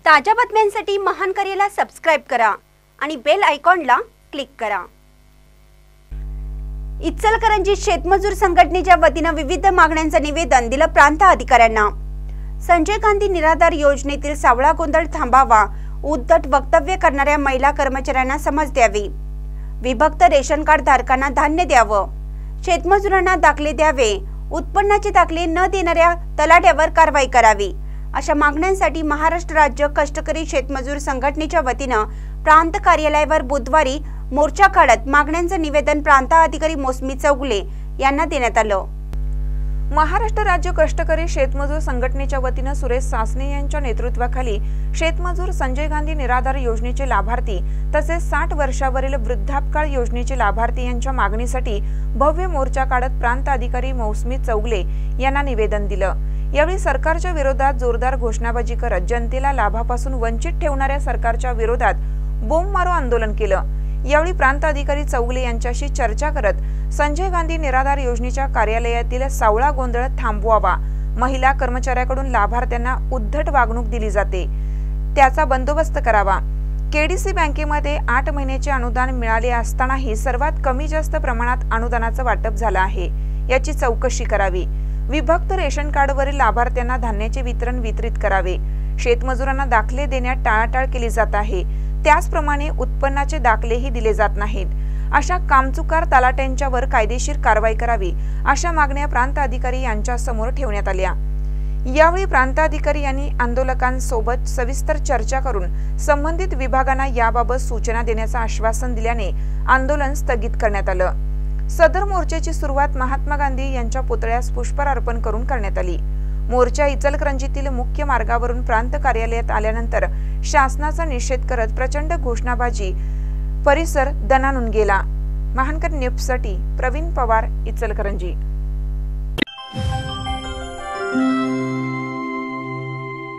ताज्या बातम्यांसाठी महान करेला सबस्क्राइब करा आणि बेल आयकॉनला क्लिक करा। इचलकरंजी शेतमजूर संघटनेच्या वतीने विविध मागण्यांचे निवेदन दिलं प्रांत अधिकाऱ्यांना। संजय गांधी निराधार योजनेतील सावळा गोंधळ थांबावा, उद्धट वक्तव्य करणाऱ्या महिला कर्मचाऱ्यांना समज द्यावी, विभक्त रेशन कार्ड धारकांना धान्य द्यावं, शेतमजुरांना दाखले द्यावे, उत्पन्नाचे दाखले न देणाऱ्या तलाठ्यावर कारवाई करावी अशा मागण्यांसाठी महाराष्ट्र राज्य कष्टकरी शेतमजूर संघटनेच्या वतीने प्रांत कार्यालयावर बुधवारी मोर्चा काढत मागण्यांचे निवेदन प्रांत अधिकारी मौसमी चौगुले यांना देण्यात आलं। महाराष्ट्र राज्य कष्टकरी शेतमजूर संघटनेच्या वतीने सुरेश सासने यांच्या नेतृत्वाखाली शेतमजूर संजय गांधी निराधार योजनेचे लाभार्थी तसेच 60 वर्षावरील वृद्धापकाळ योजनेचे लाभार्थी यांच्या मागणीसाठी भव्य मोर्चा काढत प्रांत अधिकारी मौसमी चौगुले यांना निवेदन दिलं। यावेळी सरकारच्या विरोधात जोरदार घोषणाबाजी करत जनतेला लाभापासून वंचित ठेवणाऱ्या सरकारच्या विरोधात बोंब मारो आंदोलन केलं। यावेळी प्रांत अधिकारी चौगुले यांच्याशी चर्चा करत संजय गांधी निराधार योजनेच्या कार्यालयातील सावळा गोंधळ थांबवावा, महिला कर्मचाऱ्याकडून लाभार्थ्यांना उद्धट वागणूक दिली जाते त्याचा बंदोबस्त करावा, केडीसी बँकेमध्ये 8 महिन्याचे अनुदान मिळाले असतानाही सर्वात कमी जास्त प्रमाणात अनुदानाचं वाटप झालं आहे याची चौकशी करावी, विभक्त रेशन कार्डवरील लाभार्थ्यांना धान्याचे वितरण वितरित करावे, शेतमजुरांना दाखले देण्यात टाळाटाळ केली जात आहे त्याचप्रमाणे उत्पन्नाचे दाखलेही दिले जात नाहीत, अशा कामचुकार तलाठ्यांच्यावर कायदेशीर कारवाई करावी अशा मागण्या प्रांत अधिकारी यांच्या समोर ठेवण्यात आल्या। यावेळी प्रांत अधिकारी यांनी आंदोलकांसोबत सविस्तर चर्चा करून संबंधित विभागांना याबाबत सूचना देण्याचं आश्वासन दिल्याने आंदोलन स्थगित करण्यात आलं। सदर मोर्चाची सुरुवात महात्मा गांधी यांच्या पुतळ्यास पुष्पहार अर्पण करून करण्यात आली। मोर्चा इचलकरंजीतील मुख्य मार्गावरून प्रांत कार्यालयात आल्यानंतर शासनाचा निषेध करत प्रचंड घोषणाबाजी परिसर दणाणून गेला। महानकर न्यूजसाठी प्रवीण पवार, इचलकरंजी।